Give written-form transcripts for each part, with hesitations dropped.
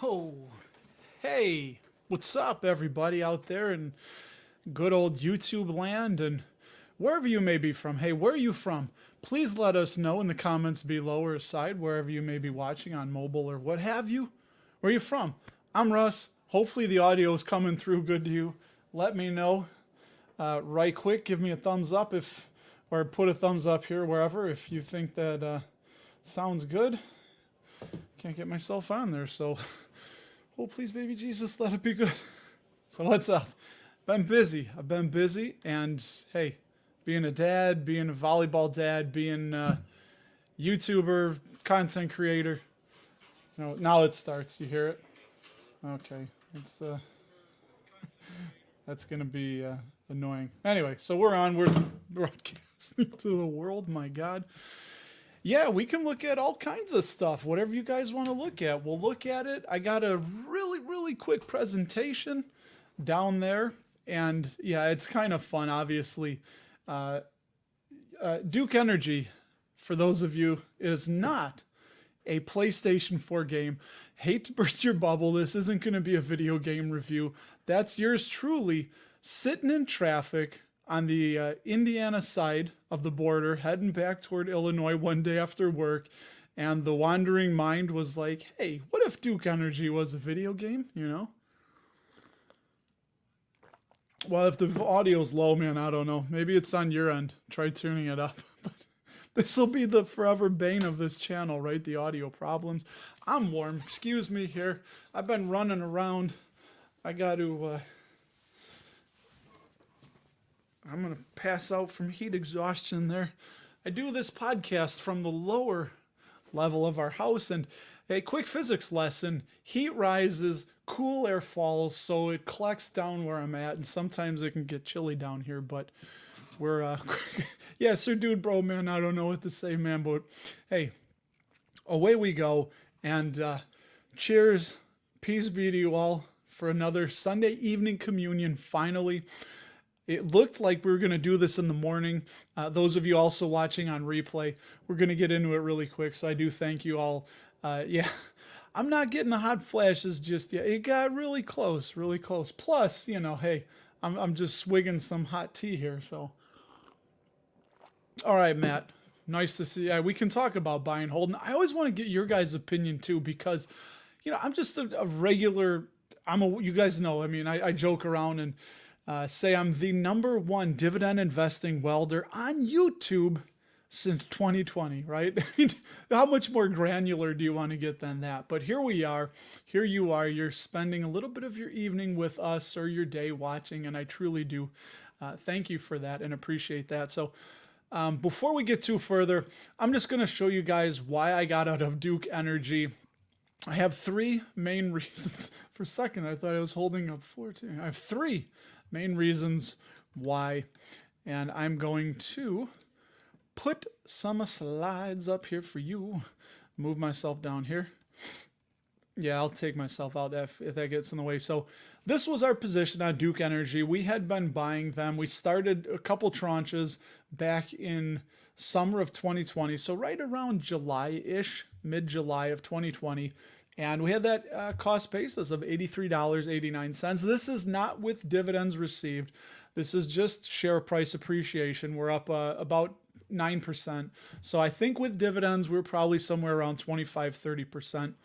Oh, hey, what's up, everybody out there in good old YouTube land and wherever you may be from? Hey, where are you from? Please let us know in the comments below or aside, wherever you may be watching on mobile or what have you. Where are you from? I'm Russ. Hopefully, the audio is coming through good to you. Let me know right quick. Give me a thumbs up or put a thumbs up here, wherever, if you think that sounds good. Can't get myself on there, so oh, please, baby Jesus, let it be good. So what's up? Been busy. I've been busy, and hey, being a dad, being a volleyball dad, being a YouTuber, content creator. No, now it starts. You hear it? Okay, it's that's gonna be annoying. Anyway, so we're broadcasting to the world. My God. Yeah, we can look at all kinds of stuff. Whatever you guys want to look at, we'll look at it. I got a really quick presentation down there. And yeah, it's kind of fun, obviously. Duke Energy, for those of you, is not a PlayStation 4 game. Hate to burst your bubble. This isn't going to be a video game review. That's yours truly, sitting in traffic on the Indiana side of the border, heading back toward Illinois one day after work, and the wandering mind was like, hey, what if Duke Energy was a video game, you know? Well, if the audio's low, man, I don't know. Maybe it's on your end. Try turning it up. But this will be the forever bane of this channel, right? The audio problems. I'm warm. Excuse me here. I've been running around. I got to... I'm going to pass out from heat exhaustion there. I do this podcast from the lower level of our house, and a quick physics lesson. Heat rises, cool air falls, so it collects down where I'm at, and sometimes it can get chilly down here, but we're, yeah, sir, dude, bro, man, I don't know what to say, man, but hey, away we go, and cheers, peace be to you all for another Sunday evening communion, finally. It looked like we were going to do this in the morning. Those of you also watching on replay, we're going to get into it really quick. So I do thank you all. Yeah, I'm not getting the hot flashes just yet. It got really close, really close. Plus, you know, hey, I'm just swigging some hot tea here. So, all right, Matt, nice to see you. We can talk about buy and hold. And I always want to get your guys' opinion too, because, you know, I'm just a regular. You guys know. I mean, I joke around and. Say I'm the #1 dividend investing welder on YouTube since 2020, right? I mean, how much more granular do you want to get than that? But here we are. Here you are. You're spending a little bit of your evening with us or your day watching, and I truly do thank you for that and appreciate that. So before we get too further, I'm just going to show you guys why I got out of Duke Energy. I have three main reasons. For a second, I thought I was holding up 14. I have three main reasons why, and I'm going to put some slides up here for you. Move myself down here. Yeah, I'll take myself out if that gets in the way. So this was our position on Duke Energy. We had been buying them. We started a couple tranches back in summer of 2020, so right around July-ish, mid-July of 2020. And we had that cost basis of $83.89. This is not with dividends received. This is just share price appreciation. We're up about 9%. So I think with dividends, we're probably somewhere around 25-30%.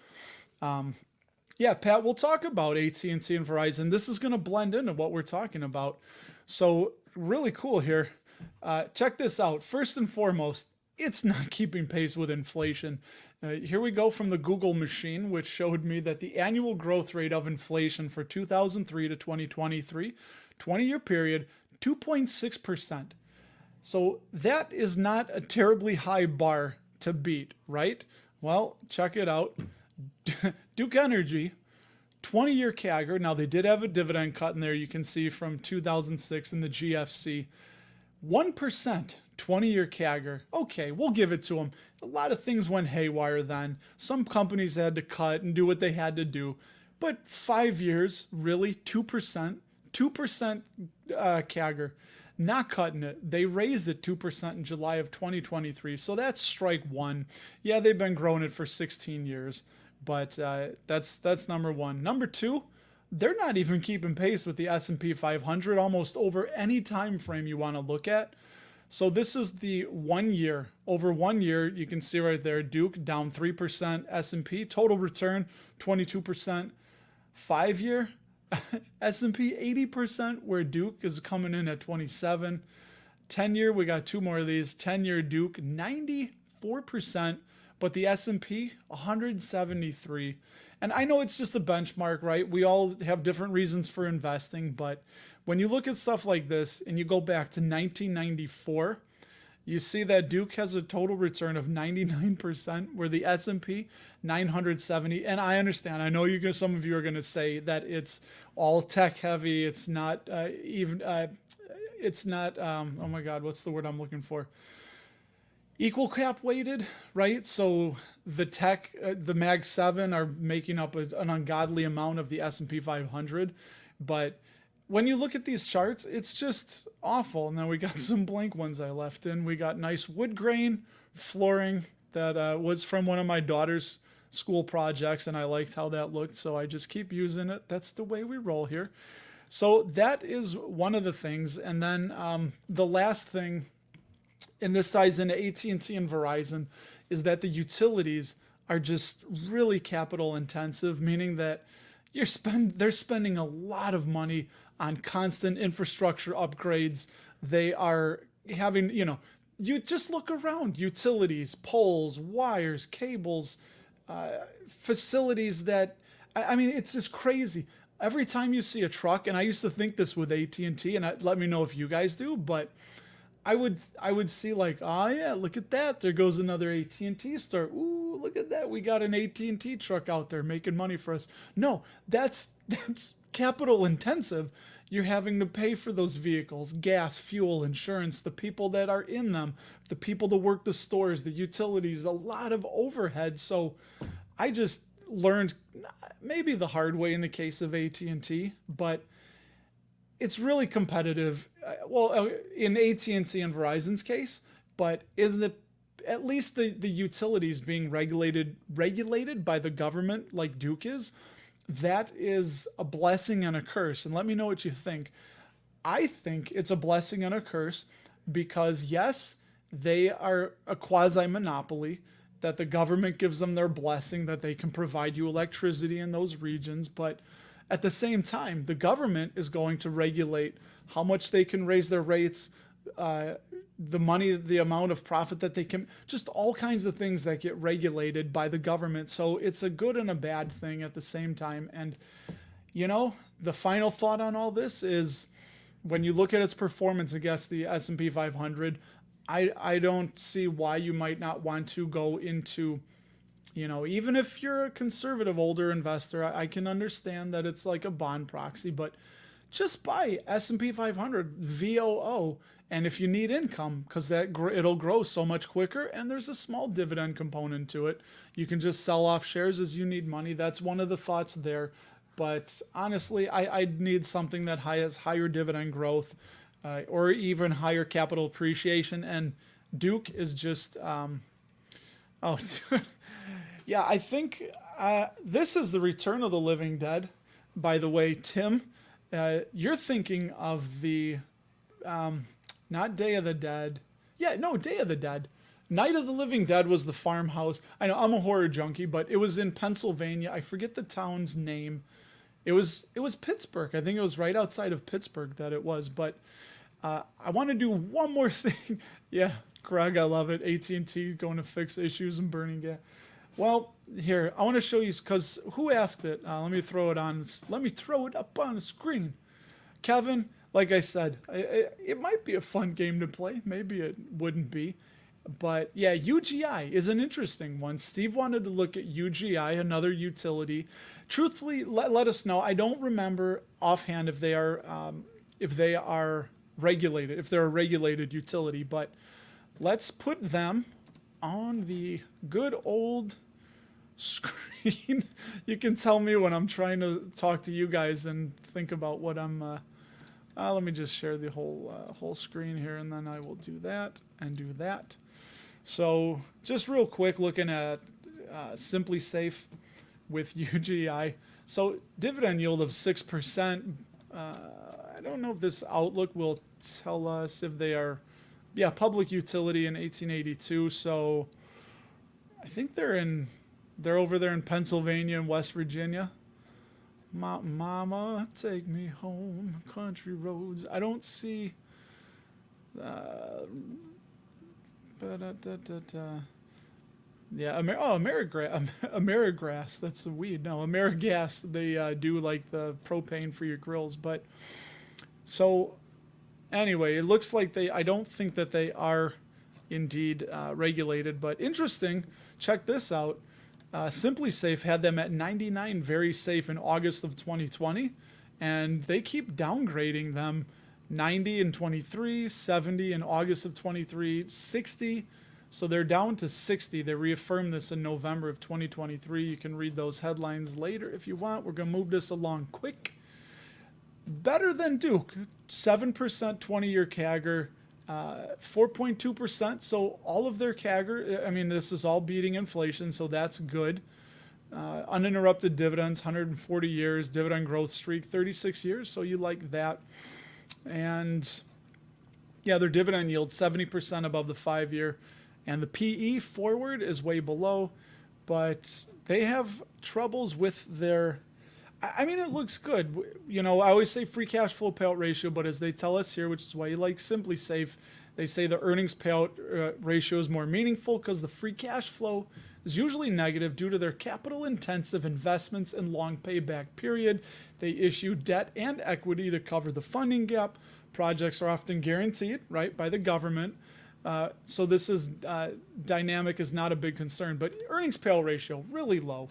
Yeah, Pat, we'll talk about AT&T and Verizon. This is going to blend into what we're talking about. So really cool here. Check this out. First and foremost, it's not keeping pace with inflation. Here we go from the Google machine, which showed me that the annual growth rate of inflation for 2003 to 2023, 20-year period, 2.6%. So that is not a terribly high bar to beat, right? Well, check it out. Duke Energy, 20-year CAGR. Now, they did have a dividend cut in there. You can see from 2006 in the GFC. 1%, 20-year CAGR. Okay, we'll give it to them. A lot of things went haywire then. Some companies had to cut and do what they had to do. But 5 years, really, 2%, 2% CAGR. Not cutting it. They raised it 2% in July of 2023. So that's strike one. Yeah, they've been growing it for 16 years. But that's number one. Number two, they're not even keeping pace with the S&P 500 almost over any time frame you want to look at. So this is the 1 year. Over 1 year, you can see right there, Duke down 3%, S&P total return 22%. 5 year, S&P 80%, where Duke is coming in at 27. 10 year, we got two more of these. 10-year Duke 94%, but the S&P 173. And I know it's just a benchmark, right? We all have different reasons for investing, but when you look at stuff like this and you go back to 1994, you see that Duke has a total return of 99%, where the S&P 970. And I understand. I know some of you are going to say that it's all tech heavy. It's not oh my God, what's the word I'm looking for? Equal cap weighted, right? So the the Mag 7 are making up an ungodly amount of the S&P 500. But when you look at these charts, it's just awful. And then we got some blank ones I left in. We got nice wood grain flooring that was from one of my daughter's school projects, and I liked how that looked, so I just keep using it. That's the way we roll here. So that is one of the things. And then the last thing, and this ties into AT&T and Verizon, is that the utilities are just really capital intensive, meaning that they're spending a lot of money on constant infrastructure upgrades. They are having, you just look around, utilities, poles, wires, cables, facilities that, I mean, it's just crazy. Every time you see a truck, and I used to think this with AT&T, and let me know if you guys do, but I would see like, oh yeah, look at that. There goes another AT&T store. Ooh, look at that. We got an AT&T truck out there making money for us. No, that's capital intensive. You're having to pay for those vehicles, gas, fuel, insurance, the people that are in them, the people that work the stores, the utilities, a lot of overhead. So I just learned, maybe the hard way in the case of AT&T, but it's really competitive. Well, in AT&T and Verizon's case, but at least the utilities being regulated by the government like Duke is, that is a blessing and a curse. And let me know what you think. I think it's a blessing and a curse because, yes, they are a quasi-monopoly, that the government gives them their blessing, that they can provide you electricity in those regions. But at the same time, the government is going to regulate how much they can raise their rates, the money, the amount of profit that they can, just all kinds of things that get regulated by the government. So it's a good and a bad thing at the same time. And, the final thought on all this is when you look at its performance against the S&P 500, I don't see why you might not want to go into, even if you're a conservative older investor, I can understand that it's like a bond proxy, but just buy S&P 500 VOO. And if you need income, because it'll grow so much quicker, and there's a small dividend component to it, you can just sell off shares as you need money. That's one of the thoughts there. But honestly, I'd need something that has higher dividend growth, or even higher capital appreciation. And Duke is just, yeah, I think this is the Return of the Living Dead. By the way, Tim, you're thinking of the, not Day of the Dead. Yeah, no, Day of the Dead. Night of the Living Dead was the farmhouse. I know I'm a horror junkie, but it was in Pennsylvania. I forget the town's name. It was Pittsburgh. I think it was right outside of Pittsburgh that it was. But I want to do one more thing. Yeah, Greg, I love it. AT&T going to fix issues and burning gas. Well, here, I want to show you, because who asked it? Let me throw it on. Let me throw it up on the screen. Kevin, like I said, it might be a fun game to play. Maybe it wouldn't be. But yeah, UGI is an interesting one. Steve wanted to look at UGI, another utility. Truthfully, let us know. I don't remember offhand if they are regulated, if they're a regulated utility. But let's put them on the good old screen. You can tell me when I'm trying to talk to you guys and think about what I'm. Let me just share the whole screen here, and then I will do that and do that. So just real quick, looking at Simply Safe with UGI. So dividend yield of 6%. I don't know if this outlook will tell us if they are, yeah, public utility in 1882. So I think they're over there in Pennsylvania and West Virginia. Mama, take me home, country roads. I don't see. Yeah, Amerigrass. That's a weed. No, Amerigas. They do like the propane for your grills. But so anyway, it looks like I don't think that they are indeed regulated. But interesting. Check this out. Simply Safe had them at 99, very safe in August of 2020, and they keep downgrading them. 90 in 23, 70 in August of 23, 60. So they're down to 60. They reaffirmed this in November of 2023. You can read those headlines later if you want. We're going to move this along quick. Better than Duke, 7% 20-year CAGR, 4.2%. So all of their CAGR, I mean, this is all beating inflation, so that's good. Uninterrupted dividends, 140 years, dividend growth streak, 36 years. So you like that. And yeah, their dividend yield 70% above the 5-year, and the PE forward is way below, but they have troubles with their, I mean, it looks good. You know, I always say free cash flow payout ratio, but as they tell us here, which is why you like Simply Safe, they say the earnings payout ratio is more meaningful because the free cash flow is usually negative due to their capital intensive investments and long payback period. They issue debt and equity to cover the funding gap. Projects are often guaranteed, right, by the government. So this is dynamic is not a big concern, but earnings payout ratio really low.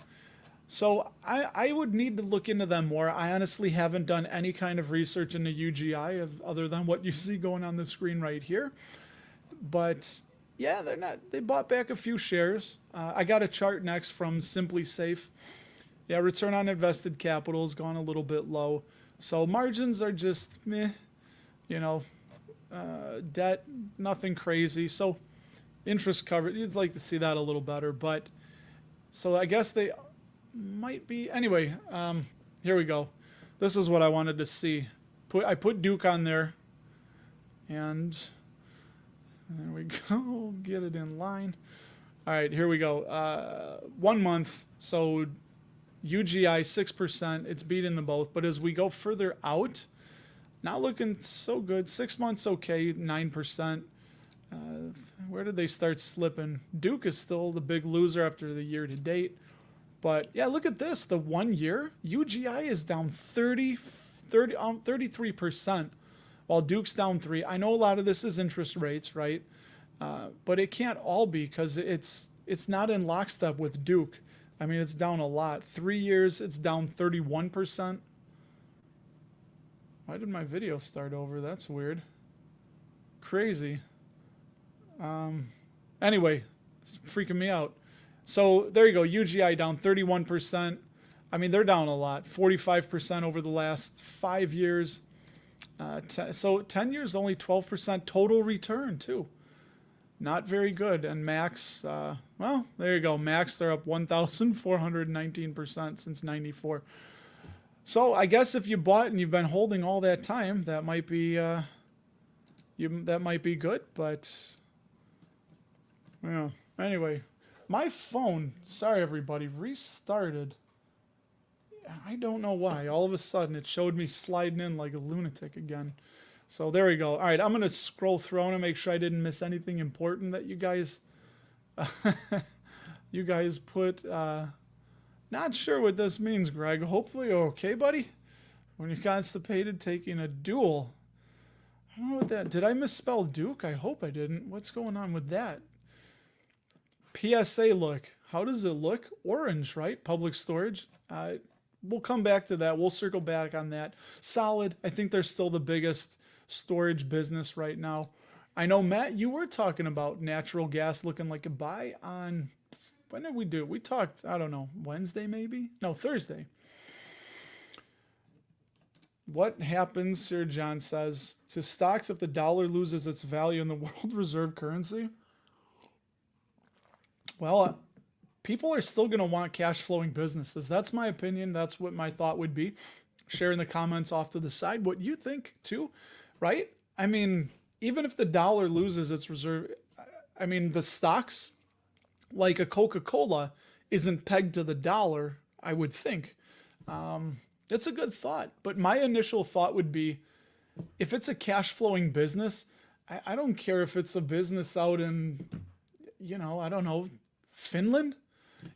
So I would need to look into them more. I honestly haven't done any kind of research into UGI other than what you see going on the screen right here. But yeah, they bought back a few shares. I got a chart next from Simply Safe. Yeah, return on invested capital has gone a little bit low. So margins are just meh, you know, debt, nothing crazy. So interest coverage, you'd like to see that a little better. But so I guess they might be. Anyway, here we go. This is what I wanted to see. I put Duke on there. And there we go. Get it in line. All right, here we go. 1 month. So UGI 6%. It's beating them both. But as we go further out, not looking so good. 6 months okay, 9%. Where did they start slipping? Duke is still the big loser after the year to date. But yeah, look at this. The 1 year, UGI is down 33%, while Duke's down 3%. I know a lot of this is interest rates, right? But it can't all be because it's not in lockstep with Duke. I mean, it's down a lot. 3 years, it's down 31%. Why did my video start over? That's weird. Crazy. Anyway, it's freaking me out. So there you go. UGI down 31%. I mean, they're down a lot. 45% over the last 5 years. So 10 years, only 12% total return, too. Not very good. And Max, well, there you go. Max, they're up 1,419% since 94. So I guess if you bought and you've been holding all that time, that might be that might be good. But yeah. Anyway, my phone, sorry everybody, restarted. I don't know why. All of a sudden, it showed me sliding in like a lunatic again. So there we go. All right, I'm going to scroll through. I want to make sure I didn't miss anything important that you guys you guys put. Not sure what this means, Greg. Hopefully you're okay, buddy. When you're constipated, taking a duel. I don't know what that... Did I misspell Duke? I hope I didn't. What's going on with that? PSA look. How does it look? Orange, right? Public storage. We'll come back to that. We'll circle back on that. Solid. I think they're still the biggest storage business right now. I know, Matt, you were talking about natural gas looking like a buy on... When did we do it? We talked, I don't know, Wednesday maybe? No, Thursday. What happens, Sir John says, to stocks if the dollar loses its value in the world reserve currency? Well, people are still going to want cash flowing businesses. That's my opinion. That's what my thought would be. Share in the comments off to the side what you think too, right? I mean, even if the dollar loses its reserve, I mean, the stocks like a Coca-Cola isn't pegged to the dollar, I would think. It's a good thought. But my initial thought would be, if it's a cash flowing business, I don't care if it's a business out in, I don't know, Finland.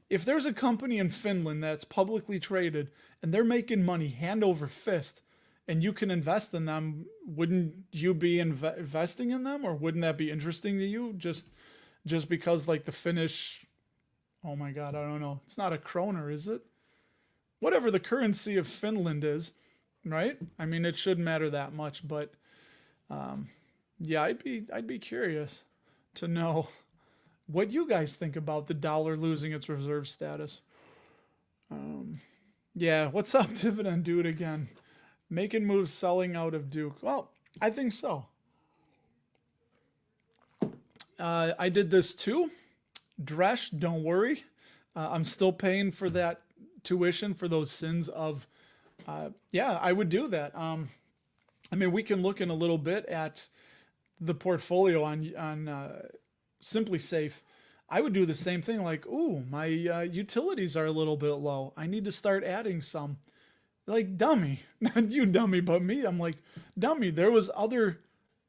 If there's a company in Finland that's publicly traded and they're making money hand over fist and you can invest in them, wouldn't you be investing in them, or wouldn't that be interesting to you just because like the Finnish, oh my God, I don't know. It's not a kroner, is it? Whatever the currency of Finland is, right? I mean, it shouldn't matter that much, but yeah, I'd be curious to know what you guys think about the dollar losing its reserve status. Yeah, what's up, Dividend? Do it again. Making moves, selling out of Duke. Well, I think so. I did this too. Dresh, don't worry. I'm still paying for that tuition for those sins of, yeah, I would do that. I mean, we can look in a little bit at the portfolio on Simply Safe. I would do the same thing. Like, ooh, my utilities are a little bit low. I need to start adding some. Like, dummy, not you dummy, but me. I'm like, dummy. There was other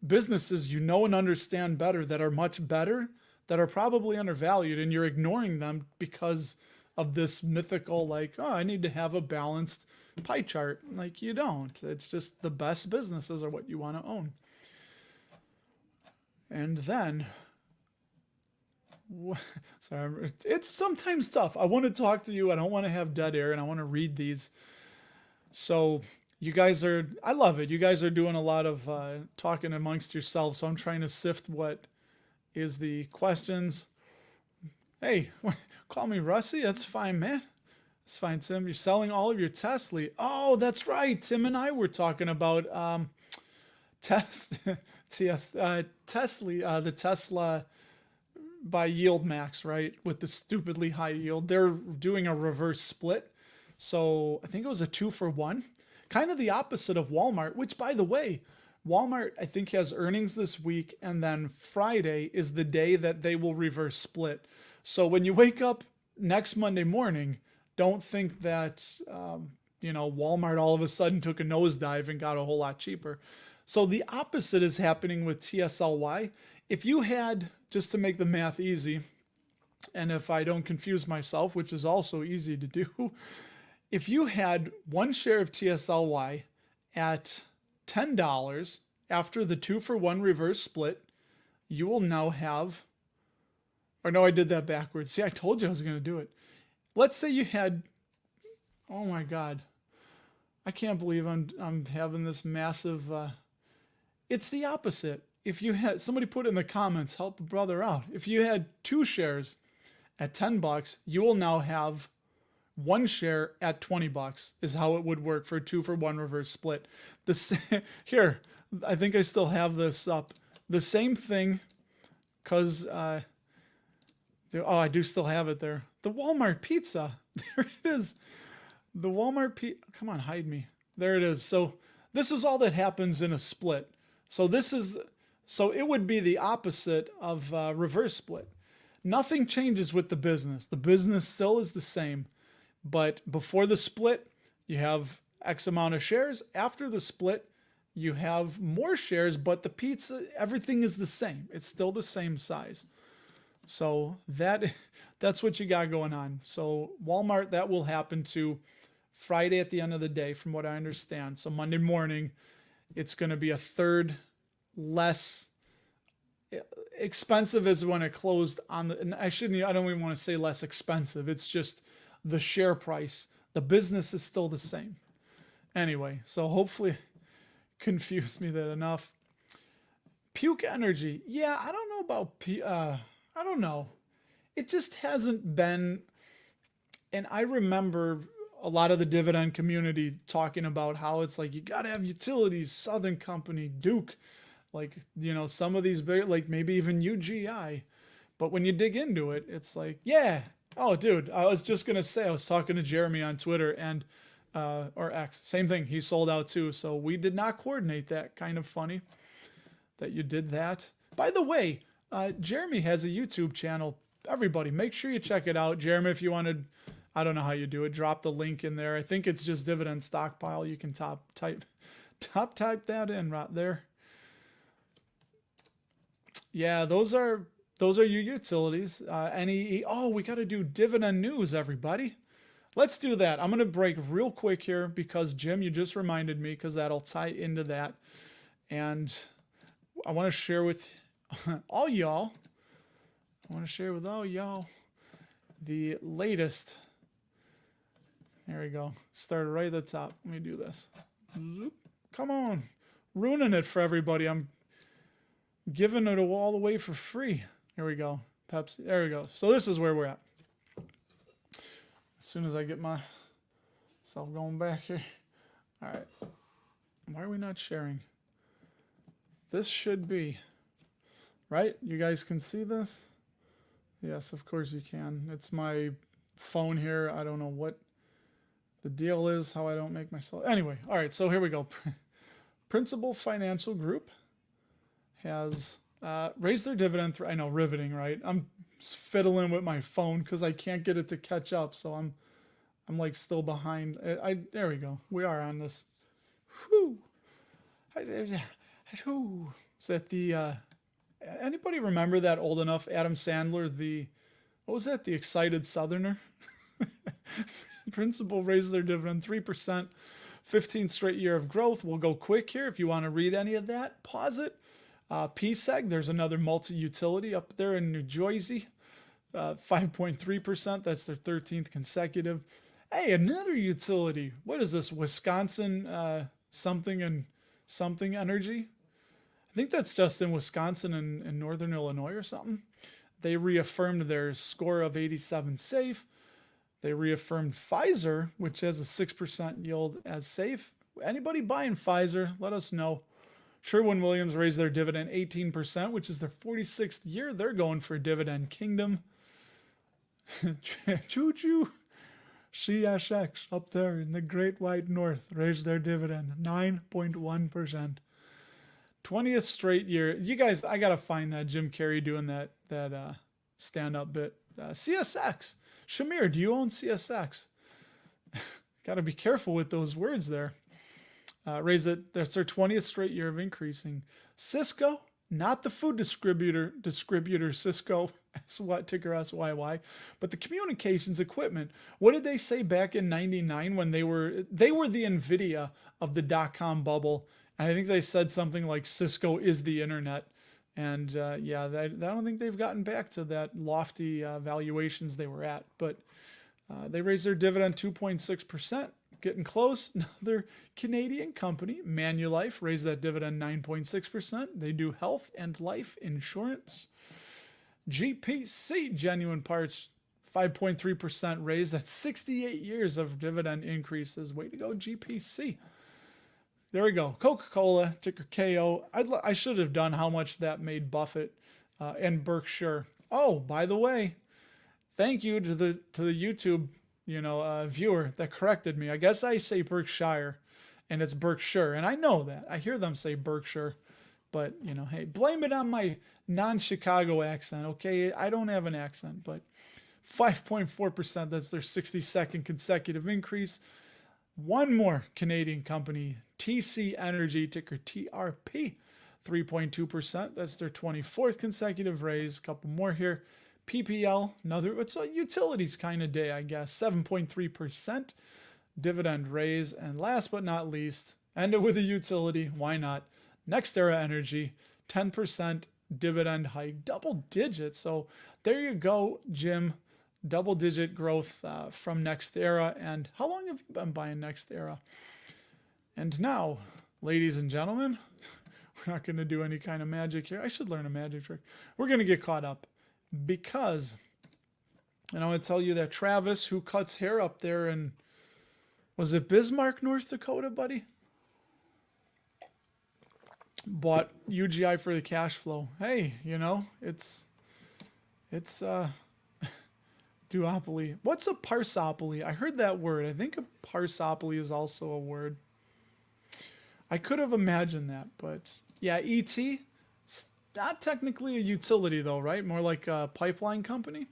businesses you know and understand better that are much better, that are probably undervalued, and you're ignoring them because of this mythical, like, oh, I need to have a balanced pie chart. Like, you don't. It's just the best businesses are what you want to own. And then, sorry, it's sometimes tough. I want to talk to you. I don't want to have dead air, and I want to read these. So you guys are, I love it. You guys are doing a lot of talking amongst yourselves. So I'm trying to sift what is the questions. Hey, call me Russie. That's fine, man. That's fine, Tim. You're selling all of your Tesla. Oh, that's right. Tim and I were talking about Tesla, the Tesla by Yield Max, right? With the stupidly high yield. They're doing a reverse split. So I think it was a 2-for-1. Kind of the opposite of Walmart, which, by the way, Walmart, I think, has earnings this week, and then Friday is the day that they will reverse split. So when you wake up next Monday morning, don't think that, Walmart all of a sudden took a nosedive and got a whole lot cheaper. So the opposite is happening with TSLY. If you had, just to make the math easy, and if I don't confuse myself, which is also easy to do, if you had one share of TSLY at $10 after the 2-for-1 reverse split, you will now have, or no, I did that backwards. See, I told you I was going to do it. Let's say you had, oh my God, I can't believe I'm having this massive, it's the opposite. If you had, somebody put in the comments, help a brother out. If you had 2 shares at $10, you will now have 1 share at $20 is how it would work for a 2-for-1 reverse split. Here, I think I still have this up. The same thing, because, I do still have it there. The Walmart pizza. There it is. The Walmart pizza. Come on, hide me. There it is. So this is all that happens in a split. So it would be the opposite of reverse split. Nothing changes with the business. The business still is the same. But before the split, you have X amount of shares. After the split, you have more shares, but the pizza, everything is the same. It's still the same size. So that's what you got going on. So Walmart, that will happen to Friday at the end of the day, from what I understand. So Monday morning, it's going to be a third less expensive as when it closed on the, and I don't even want to say less expensive. It's just the share price. The business is still the same. Anyway, so hopefully confused me that enough. Puke Energy. Yeah, I don't know about I don't know. It just hasn't been, and I remember a lot of the Dividend community talking about how it's like, you got to have utilities, Southern Company, Duke, like, some of these big, like maybe even UGI. But when you dig into it, it's like, yeah, Oh, dude, I was just gonna say I was talking to Jeremy on Twitter and or X, same thing. He sold out too, so we did not coordinate that. Kind of funny that you did that. By the way, Jeremy has a YouTube channel. Everybody, make sure you check it out. Jeremy, if you wanted, I don't know how you do it. Drop the link in there. I think it's just Dividend Stockpile. You can type that in right there. Yeah, those are your utilities. Oh, we got to do dividend news, everybody. Let's do that. I'm going to break real quick here because, Jim, you just reminded me because that'll tie into that. And I want to share with all y'all. The latest. There we go. Started right at the top. Let me do this. Zoop. Come on. Ruining it for everybody. I'm giving it all the way for free. Here we go. Pepsi. There we go. So this is where we're at. As soon as I get myself going back here. All right. Why are we not sharing? This should be, right? You guys can see this? Yes, of course you can. It's my phone here. I don't know what the deal is, how I don't make myself. Anyway, all right, so here we go. Principal Financial Group has raised their dividend. I know, riveting, right? I'm fiddling with my phone because I can't get it to catch up, so I'm like still behind. There we go. We are on this. Whew. Is that the anybody remember that old enough? Adam Sandler, what was that? The Excited Southerner. Principal raised their dividend 3%, 15th straight year of growth. We'll go quick here. If you want to read any of that, pause it. PSEG, there's another multi-utility up there in New Jersey, 5.3%. That's their 13th consecutive. Hey, another utility. What is this? Wisconsin something and something energy. I think that's just in Wisconsin and northern Illinois or something. They reaffirmed their score of 87 safe. They reaffirmed Pfizer, which has a 6% yield, as safe. Anybody buying Pfizer, let us know. Sherwin-Williams raised their dividend 18%, which is their 46th year. They're going for Dividend Kingdom. Choo-choo. CSX up there in the Great White North raised their dividend 9.1%. 20th straight year. You guys, I got to find that Jim Carrey doing that stand-up bit. CSX. Shamir, do you own CSX? Got to be careful with those words there. Raise it. That's their 20th straight year of increasing. Cisco, not the food distributor Cisco, ticker SYY, but the communications equipment. What did they say back in '99 when they were the Nvidia of the .com bubble? And I think they said something like Cisco is the internet. And I don't think they've gotten back to that lofty valuations they were at. But they raised their dividend 2.6%, getting close. Another Canadian company, Manulife, raised that dividend 9.6%. They do health and life insurance. GPC, Genuine Parts, 5.3% raised. That's 68 years of dividend increases. Way to go, GPC. There we go. Coca-Cola, ticker KO. I should have done how much that made Buffett and Berkshire. Oh, by the way, thank you to the YouTube viewer that corrected me. I guess I say Berkshire, and it's Berkshire, and I know that. I hear them say Berkshire, but hey, blame it on my non-Chicago accent. Okay, I don't have an accent, but 5.4%. That's their 62nd consecutive increase. One more Canadian company, TC Energy, ticker TRP, 3.2%. That's their 24th consecutive raise. A couple more here. PPL, it's a utilities kind of day, I guess. 7.3% dividend raise. And last but not least, end it with a utility. Why not? NextEra Energy, 10% dividend hike, double digits. So there you go, Jim. Double-digit growth from NextEra. And how long have you been buying NextEra? And now, ladies and gentlemen, we're not going to do any kind of magic here. I should learn a magic trick. We're going to get caught up because, and I want to tell you that Travis, who cuts hair up there in, was it Bismarck, North Dakota, buddy? Bought UGI for the cash flow. Hey, it's Duopoly. What's a parsopoly? I heard that word. I think a parsopoly is also a word. I could have imagined that, but yeah, ET. It's not technically a utility though, right? More like a pipeline company,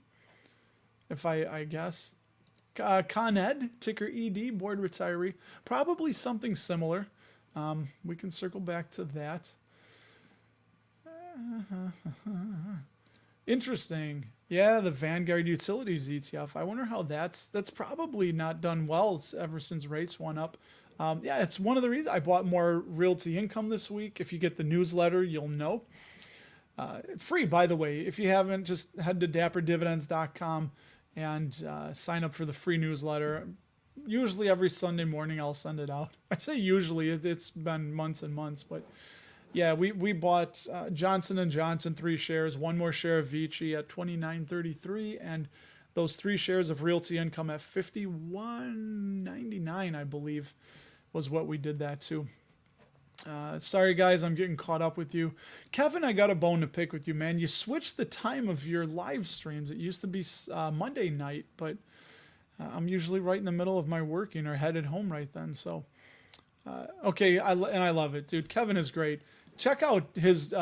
if I guess. Con Ed, ticker ED, board retiree. Probably something similar. We can circle back to that. Interesting. Yeah, the Vanguard Utilities ETF. I wonder how that's probably not done well ever since rates went up. Yeah, it's one of the reasons I bought more Realty Income this week. If you get the newsletter, you'll know. Free, by the way. If you haven't, just head to dapperdividends.com and sign up for the free newsletter. Usually every Sunday morning I'll send it out. I say usually, it's been months and months, but yeah, we bought Johnson & Johnson 3 shares, one more share of Vici at $29.33, and those 3 shares of Realty Income at $51.99, I believe, was what we did that to. Sorry guys, I'm getting caught up with you. Kevin, I got a bone to pick with you, man. You switched the time of your live streams. It used to be Monday night, but I'm usually right in the middle of my working or headed home right then. So, okay, I love it, dude. Kevin is great. Check out his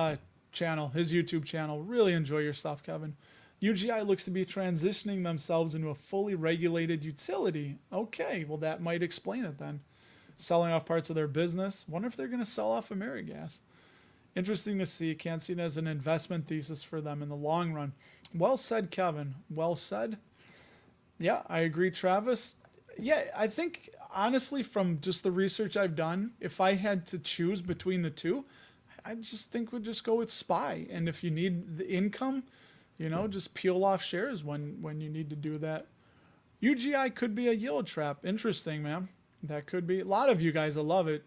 channel, his YouTube channel. Really enjoy your stuff, Kevin. UGI looks to be transitioning themselves into a fully regulated utility. Okay, well that might explain it then. Selling off parts of their business. Wonder if they're going to sell off AmeriGas. Interesting to see. Can't see it as an investment thesis for them in the long run. Well said, Kevin. Well said. Yeah, I agree, Travis. Yeah, I think, honestly, from just the research I've done, if I had to choose between the two, I just think we'd just go with SPY. And if you need the income, just peel off shares when you need to do that. UGI could be a yield trap. Interesting, man. That could be. A lot of you guys will love it.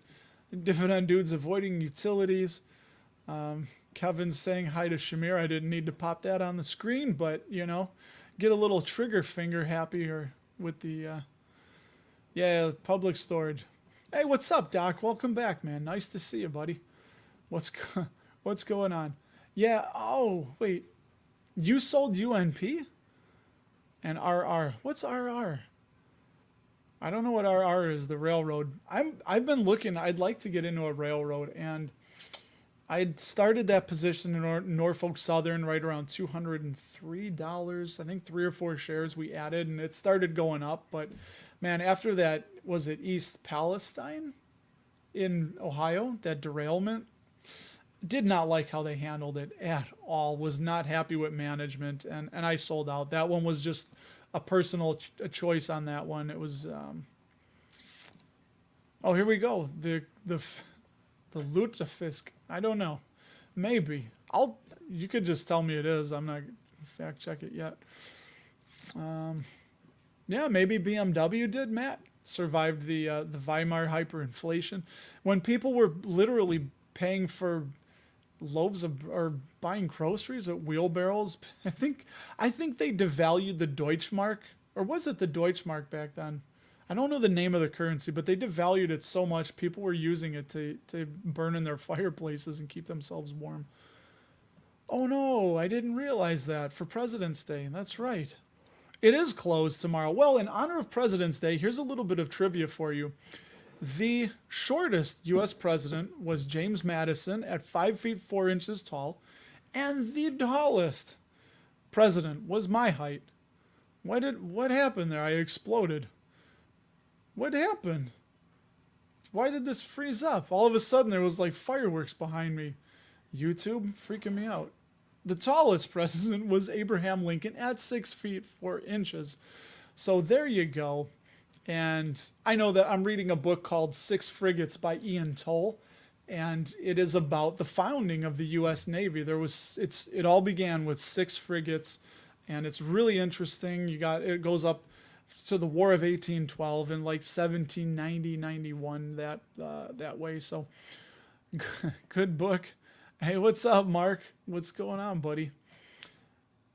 Dividend dudes avoiding utilities. Kevin's saying hi to Shamir. I didn't need to pop that on the screen, but, get a little trigger finger happier with the, public storage. Hey, what's up, Doc? Welcome back, man. Nice to see you, buddy. What's going on? Yeah, oh, wait. You sold UNP? And RR. What's RR? I don't know what RR is, the railroad. I've been looking. I'd like to get into a railroad, and I'd started that position in Norfolk Southern right around $203. I think 3 or 4 shares we added, and it started going up. But man, after that, was it East Palestine in Ohio, that derailment? Did not like how they handled it at all. Was not happy with management, and I sold out. That one was just a personal choice on that one. It was oh, here we go, the lutefisk. I don't know, maybe you could just tell me it is. I'm not fact check it yet. Yeah, maybe BMW did. Matt survived the Weimar hyperinflation when people were literally paying for loaves of, or buying groceries at wheelbarrows. I think they devalued the Deutschmark, or was it the Deutschmark back then? I don't know the name of the currency, but they devalued it so much people were using it to burn in their fireplaces and keep themselves warm. Oh no, I didn't realize that. For President's Day. That's right. It is closed tomorrow. Well, in honor of President's Day, here's a little bit of trivia for you. The shortest U.S. president was James Madison at 5 feet 4 inches tall, and the tallest president was my height. What happened there? I exploded. What happened? Why did this freeze up? All of a sudden there was like fireworks behind me. YouTube freaking me out. The tallest president was Abraham Lincoln at 6 feet 4 inches. So there you go. And I know that I'm reading a book called 6 Frigates by Ian Toll, and it is about the founding of the U.S. Navy. It all began with 6 frigates, and it's really interesting. It goes up to the War of 1812 in like 1790, 91, that way. So good book. Hey, what's up, Mark? What's going on, buddy?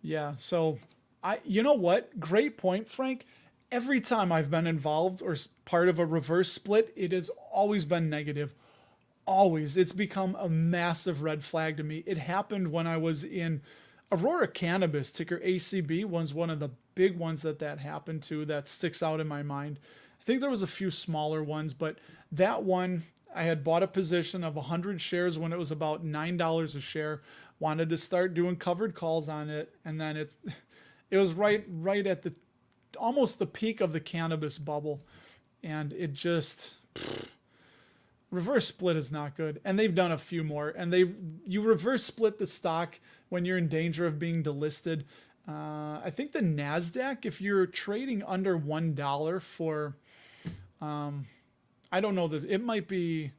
Yeah. So you know what? Great point, Frank. Every time I've been involved or part of a reverse split, it has always been negative. Always. It's become a massive red flag to me. It happened when I was in Aurora Cannabis, ticker ACB, was one of the big ones that happened to that sticks out in my mind. I think there was a few smaller ones, but that one, I had bought a position of 100 shares when it was about $9 a share. Wanted to start doing covered calls on it, and then it was right at the almost the peak of the cannabis bubble, and it just reverse split is not good. And they've done a few more, and you reverse split the stock when you're in danger of being delisted. I think the NASDAQ, if you're trading under $1 for, I don't know, that it might be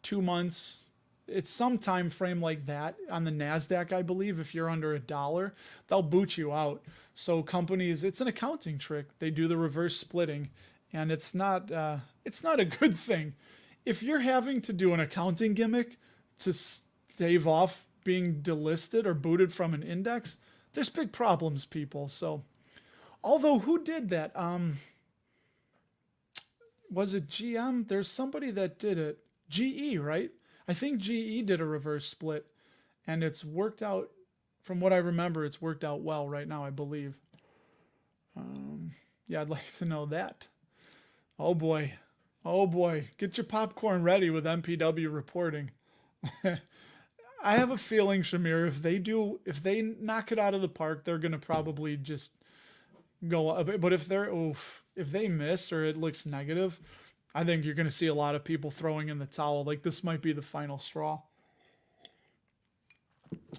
2 months. It's some time frame like that on the NASDAQ, I believe. If you're under $1, they'll boot you out. So companies, it's an accounting trick. They do the reverse splitting, and it's not a good thing. If you're having to do an accounting gimmick to stave off being delisted or booted from an index, there's big problems, people. So, although who did that? Was it GM? There's somebody that did it. GE, right? I think GE did a reverse split, and it's worked out. From what I remember, it's worked out well right now, I believe. Yeah, I'd like to know that. Oh boy. Oh boy. Get your popcorn ready with MPW reporting. I have a feeling, Shamir, if they knock it out of the park, they're going to probably just go up. But if they miss or it looks negative, I think you're going to see a lot of people throwing in the towel. Like, this might be the final straw.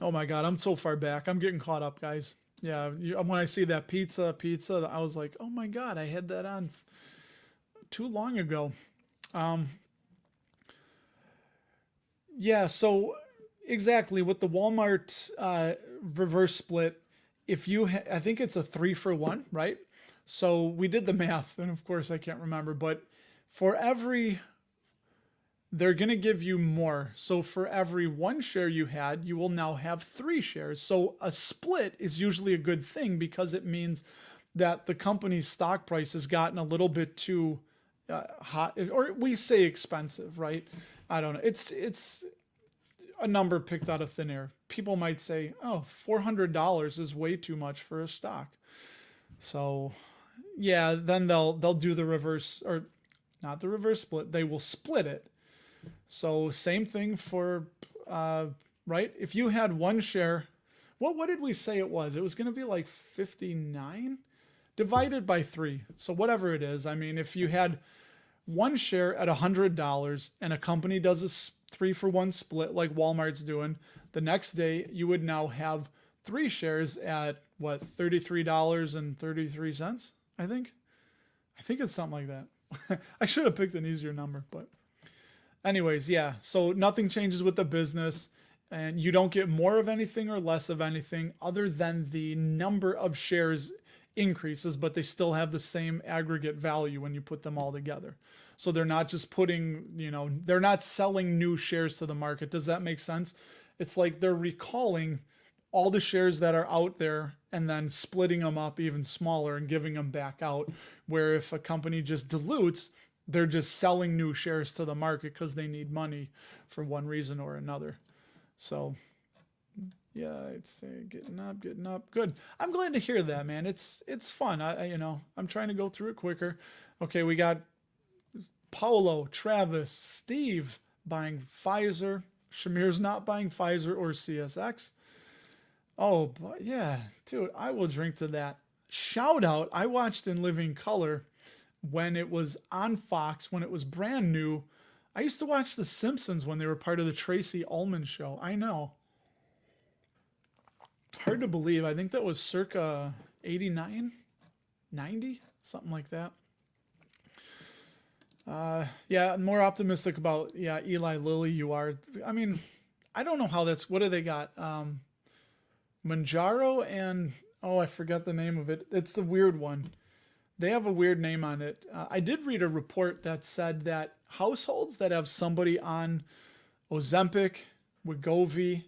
Oh my God, I'm so far back. I'm getting caught up, guys. Yeah, when I see that pizza, I was like, oh my God, I had that on too long ago. Yeah, so exactly with the Walmart reverse split, if you I think it's a 3-for-1, right? So we did the math, and of course I can't remember, but they're going to give you more. So for every 1 share you had, you will now have 3 shares. So a split is usually a good thing because it means that the company's stock price has gotten a little bit too hot, or we say expensive, right? I don't know. It's a number picked out of thin air. People might say, oh, $400 is way too much for a stock. So yeah, then they'll do the reverse, or not the reverse split. They will split it. So same thing for, right? If you had 1 share, what did we say it was? It was going to be like 59 divided by 3. So whatever it is, I mean, if you had 1 share at $100 and a company does a 3-for-1 split like Walmart's doing, the next day you would now have 3 shares at what, $33.33, I think it's something like that. I should have picked an easier number, but anyways, yeah. So nothing changes with the business, and you don't get more of anything or less of anything other than the number of shares increases, but they still have the same aggregate value when you put them all together. So they're not just they're not selling new shares to the market. Does that make sense? It's like they're recalling all the shares that are out there and then splitting them up even smaller and giving them back out. Where if a company just dilutes, they're just selling new shares to the market because they need money for one reason or another. So yeah, I'd say getting up. Good. I'm glad to hear that, man. It's fun. I'm trying to go through it quicker. Okay, we got Paulo, Travis, Steve buying Pfizer. Shamir's not buying Pfizer or CSX. Oh, but yeah, dude, I will drink to that. Shout out, I watched in living color when it was on Fox, when it was brand new. I used to watch The Simpsons when they were part of the Tracy Ullman show. I know. Hard to believe. I think that was circa 89, 90, something like that. Yeah, more optimistic about, Eli Lilly you are. I mean, I don't know how what do they got? Manjaro and, I forgot the name of it. It's the weird one. They have a weird name on it. I did read a report that said that households that have somebody on Ozempic, Wegovy,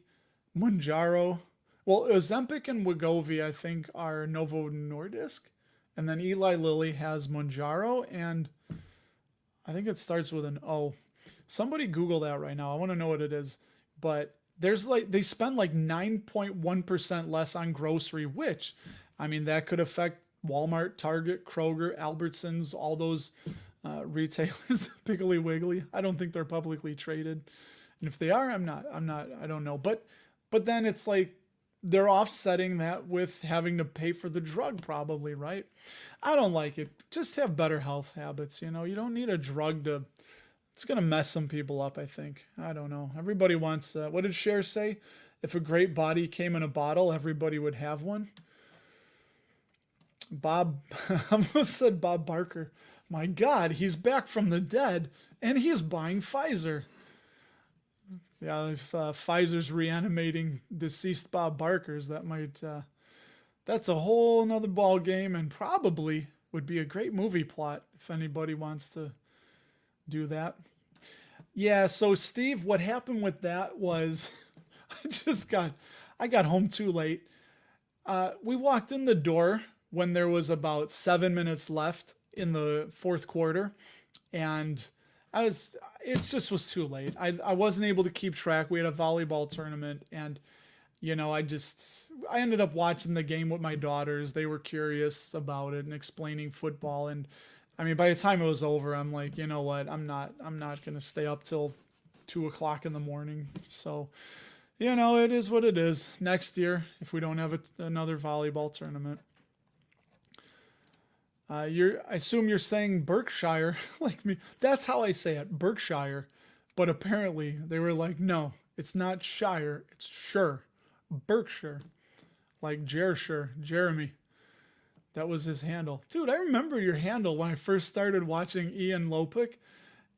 Manjaro, well, Ozempic and Wegovy, I think, are Novo Nordisk. And then Eli Lilly has Manjaro, and I think it starts with an O. Somebody Google that right now. I want to know what it is. But they spend like 9.1% less on grocery, which, I mean, that could affect Walmart, Target, Kroger, Albertsons, all those retailers, Piggly Wiggly. I don't think they're publicly traded. And if they are, I don't know. But then it's like they're offsetting that with having to pay for the drug probably, right? I don't like it. Just have better health habits, you know. You don't need a drug to it's going to mess some people up, I think. I don't know. Everybody wants what did Cher say? If a great body came in a bottle, everybody would have one. Bob, I almost said Bob Barker. My God, he's back from the dead, and he's buying Pfizer. Yeah, if Pfizer's reanimating deceased Bob Barkers, that's a whole nother ball game, and probably would be a great movie plot if anybody wants to do that. Yeah, so Steve, what happened with that was I got home too late. We walked in the door when there was about 7 minutes left in the fourth quarter, and it just was too late. I wasn't able to keep track. We had a volleyball tournament, and I ended up watching the game with my daughters. They were curious about it and explaining football, and I mean, by the time it was over, I'm like, you know what? I'm not gonna stay up till 2 o'clock in the morning. So, it is what it is. Next year, if we don't have another volleyball tournament. I assume you're saying Berkshire, like me. That's how I say it, Berkshire. But apparently they were like, no, it's not Shire, it's Shire, Berkshire, like Jeremy. That was his handle. Dude, I remember your handle when I first started watching Ian Lopic.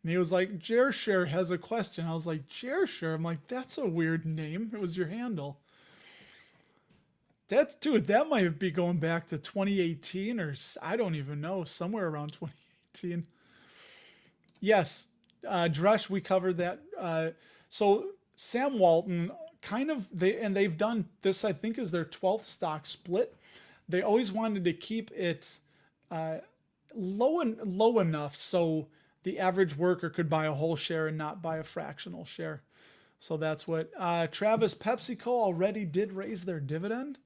And he was like, Jershire has a question. I was like, Jershire? I'm like, that's a weird name. It was your handle. Dude, that might be going back to 2018 or I don't even know, somewhere around 2018. Yes, Dresh, we covered that. So Sam Walton they've done this, I think, is their 12th stock split. They always wanted to keep it low enough so the average worker could buy a whole share and not buy a fractional share. So that's what Travis PepsiCo already did raise their dividend.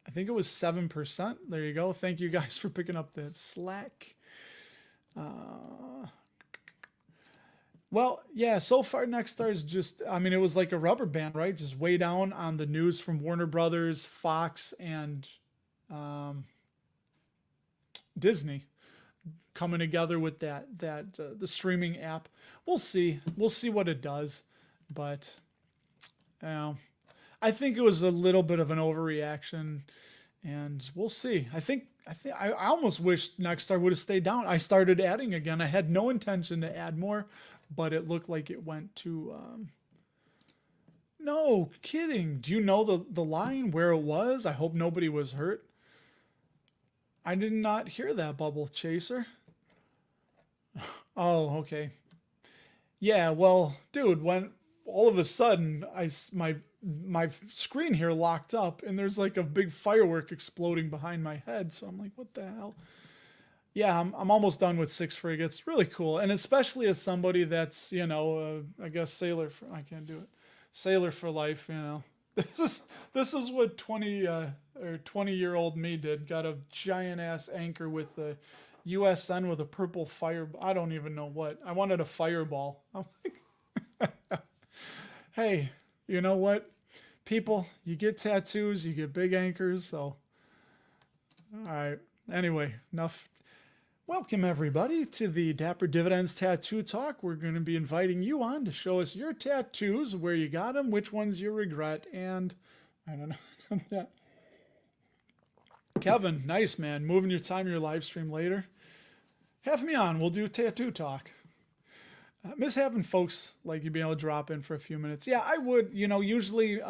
I think it was 7%. There you go. Thank you guys for picking up that slack. Well, yeah, so far Nexstar is just, I mean, it was like a rubber band, right? Just way down on the news from Warner Brothers, Fox, and Disney coming together with the streaming app. We'll see what it does, but I think it was a little bit of an overreaction, and we'll see. I almost wish Nexstar would have stayed down. I started adding again. I had no intention to add more, but it looked like it went to no kidding. Do you know the line where it was? I hope nobody was hurt. I did not hear that, Bubble Chaser. Oh, okay. Yeah, well, dude, when all of a sudden my screen here locked up and there's like a big firework exploding behind my head, so I'm like, what the hell? Yeah, I'm almost done with 6 frigates. Really cool, and especially as somebody that's I guess I can't do it. Sailor for life, This is what 20-year-old me did. Got a giant ass anchor with a USN with a purple fire. I don't even know what. I wanted a fireball. I'm like, hey, you know what? People, you get tattoos, you get big anchors. So, all right. Anyway, enough. Welcome everybody to the Dapper Dividends Tattoo Talk. We're going to be inviting you on to show us your tattoos, where you got them, which ones you regret, and I don't know. Kevin, nice man, moving your time, your live stream later. Have me on. We'll do tattoo talk. Miss having folks like you being able to drop in for a few minutes. Yeah, I would. Usually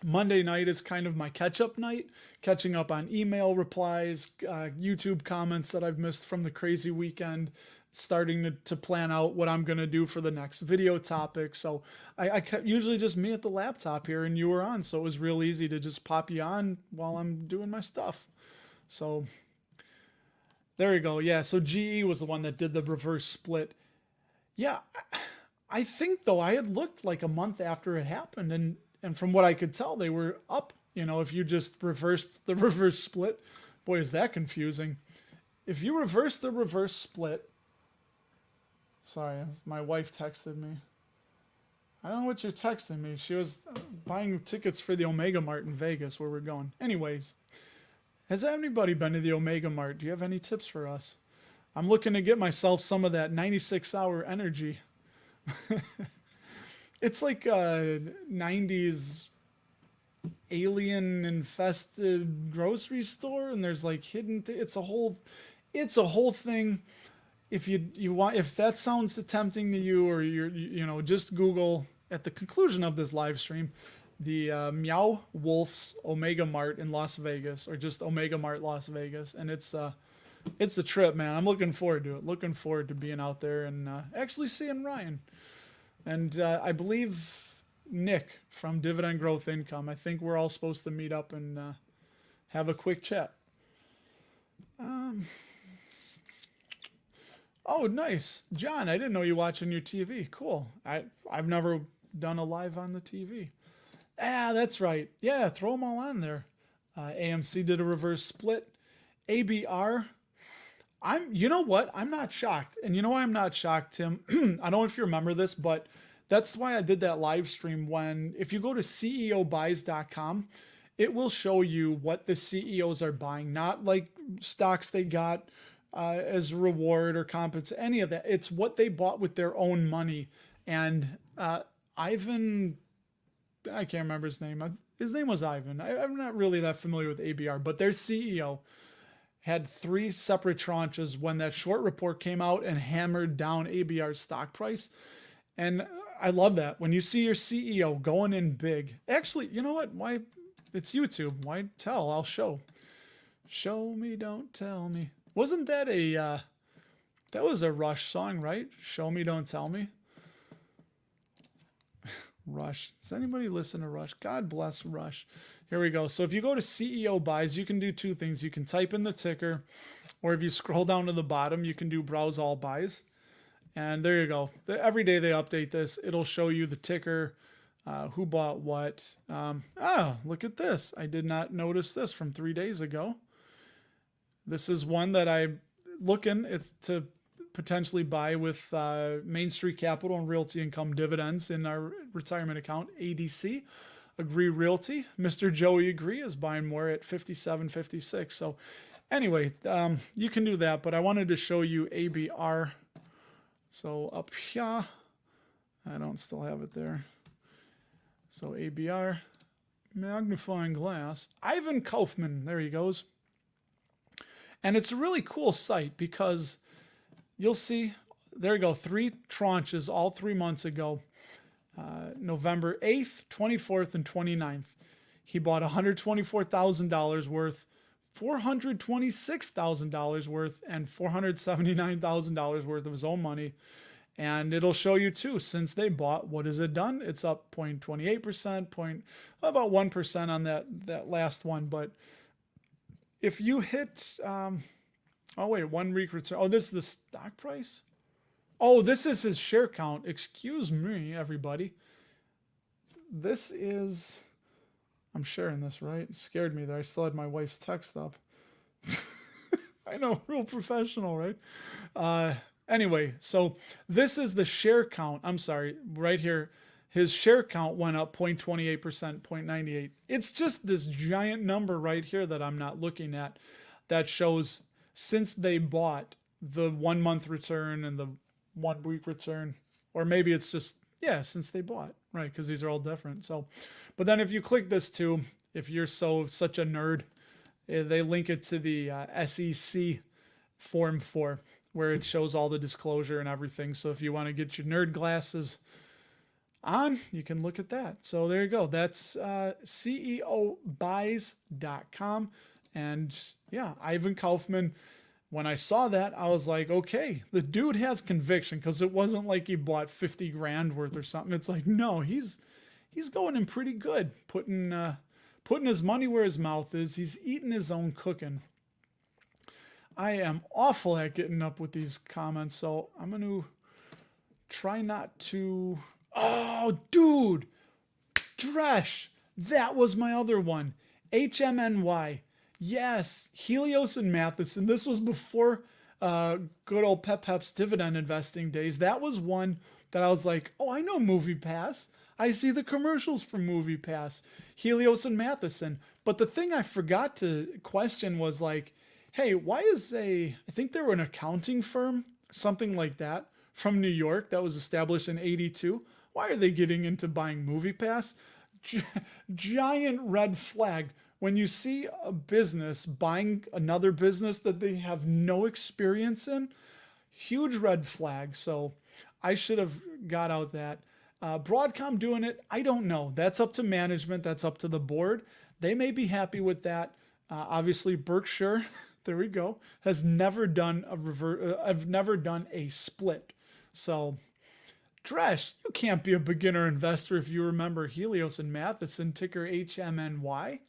Monday night is kind of my catch-up night, catching up on email replies, YouTube comments that I've missed from the crazy weekend, starting to plan out what I'm going to do for the next video topic. So I usually just me at the laptop here, and you were on, so it was real easy to just pop you on while I'm doing my stuff. So there you go. Yeah, so GE was the one that did the reverse split. Yeah, I think, though, I had looked like a month after it happened, and from what I could tell, they were up, if you just reversed the reverse split Boy, is that confusing. If you reverse the reverse split, sorry, my wife texted me. I don't know what you're texting me. She was buying tickets for the Omega Mart in Vegas where we're going. Anyways, has anybody been to the Omega Mart? Do you have any tips for us? I'm looking to get myself some of that 96-hour energy. It's like a 90s alien infested grocery store, and there's like hidden it's a whole thing. If you want, if that sounds tempting to you, or just Google at the conclusion of this live stream the Meow Wolf's Omega Mart in Las Vegas, or just Omega Mart Las Vegas, and it's a trip, man. I'm looking forward to it. Looking forward to being out there and actually seeing Ryan, and I believe Nick from Dividend Growth Income. I think we're all supposed to meet up and have a quick chat. Oh, nice. John, I didn't know you watching your TV. Cool. I've never done a live on the TV. Ah, that's right. Yeah, throw them all on there. AMC did a reverse split. ABR. You know what? I'm not shocked. And you know why I'm not shocked, Tim? I don't know if you remember this, but that's why I did that live stream. If you go to ceobuys.com, it will show you what the CEOs are buying, not like stocks they got as reward or compensation, any of that. It's what they bought with their own money. And Ivan, I can't remember his name. His name was Ivan. I'm not really that familiar with ABR, but their CEO had 3 separate tranches when that short report came out and hammered down ABR's stock price. And I love that. When you see your CEO going in big. Actually, you know what? Why? It's YouTube. Why tell? I'll show. Show me, don't tell me. Wasn't that that was a Rush song, right? Show me, don't tell me. Rush. Does anybody listen to Rush? God bless Rush. Here we go. So if you go to CEO Buys, you can do 2 things. You can type in the ticker, or if you scroll down to the bottom, you can do Browse All Buys. And there you go. Every day they update this. It'll show you the ticker, who bought what. Look at this. I did not notice this from 3 days ago. This is one that I'm looking. It's to potentially buy with Main Street Capital and Realty Income dividends in our retirement account, ADC. Agree Realty. Mr. Joey Agree is buying more at 57.56. So anyway, you can do that, but I wanted to show you ABR. So up here, I don't still have it there. So ABR, magnifying glass. Ivan Kaufman, there he goes. And it's a really cool site because you'll see, there you go, 3 tranches all 3 months ago. November 8th, 24th, and 29th. He bought $124,000 worth, $426,000 worth, and $479,000 worth of his own money. And it'll show you too, since they bought, what has it done? It's up 0.28%, about 1% on that last one. But if you hit, oh wait, 1 week return. Oh, this is the stock price? Oh, this is his share count. Excuse me, everybody. This is, I'm sharing this, right? It scared me there. I still had my wife's text up. I know, real professional, right? Anyway, so this is the share count. I'm sorry, right here. His share count went up 0.28%, 0.98. It's just this giant number right here that I'm not looking at that shows since they bought the 1 month return and the 1 week return, or maybe it's just, yeah, since they bought, right? Because these are all different. So, but then if you click this too, if you're such a nerd, they link it to the SEC Form 4, where it shows all the disclosure and everything. So if you want to get your nerd glasses on, you can look at that. So there you go. That's ceobuys.com. And yeah, Ivan Kaufman. When I saw that, I was like, okay, the dude has conviction, because it wasn't like he bought 50 grand worth or something. It's like, no, he's going in pretty good, putting his money where his mouth is. He's eating his own cooking. I am awful at getting up with these comments, so I'm going to try not to. Oh, dude, Dresh, that was my other one. HMNY. Yes, Helios and Matheson. This was before good old Pep's dividend investing days. That was one that I was like, oh, I know Movie Pass. I see the commercials for Movie Pass. Helios and Matheson. But the thing I forgot to question was like, hey, why is I think they were an accounting firm, something like that, from New York that was established in 82. Why are they getting into buying Movie Pass? Gi- Giant red flag when you see a business buying another business that they have no experience in. Huge red flag. So I should have got out that. Broadcom doing it, I don't know. That's up to management. That's up to the board. They may be happy with that. Obviously, Berkshire, there we go, has never done a I've never done a split. So, Dresh, you can't be a beginner investor if you remember Helios and Matheson, ticker HMNY,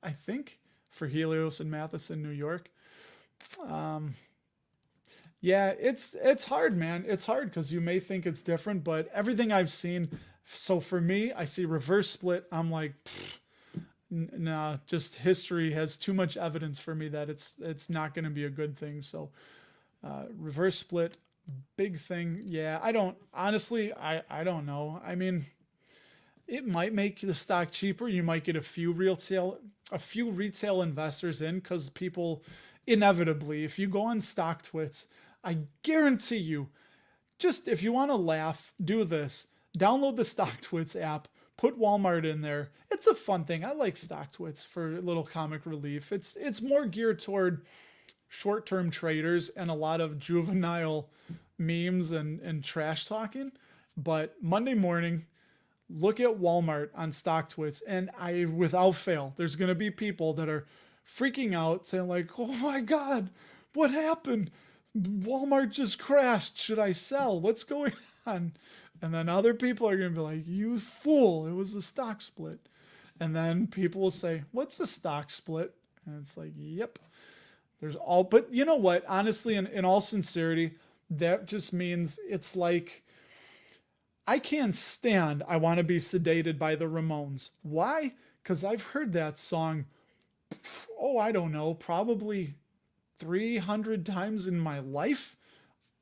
I think, for Helios and Matheson, New York. Yeah, it's hard, man. It's hard because you may think it's different, but everything I've seen. So for me, I see reverse split. I'm like, nah. Just history has too much evidence for me that it's not going to be a good thing. So reverse split, big thing. Yeah, I don't honestly. I don't know. I mean, it might make the stock cheaper. You might get a few retail investors in because people inevitably, if you go on StockTwits, I guarantee you, just if you want to laugh, do this. Download the StockTwits app, put Walmart in there. It's a fun thing. I like StockTwits for a little comic relief. It's more geared toward short-term traders and a lot of juvenile memes and trash talking. But Monday morning, look at Walmart on StockTwits, and without fail, there's going to be people that are freaking out saying like, oh my God, what happened? Walmart just crashed. Should I sell? What's going on? And then other people are going to be like, you fool, it was a stock split. And then people will say, what's a stock split? And it's like, yep. But you know what? Honestly, in all sincerity, that just means it's like, I can't stand I Want to Be Sedated by the Ramones. Why? Because I've heard that song, I don't know, probably 300 times in my life.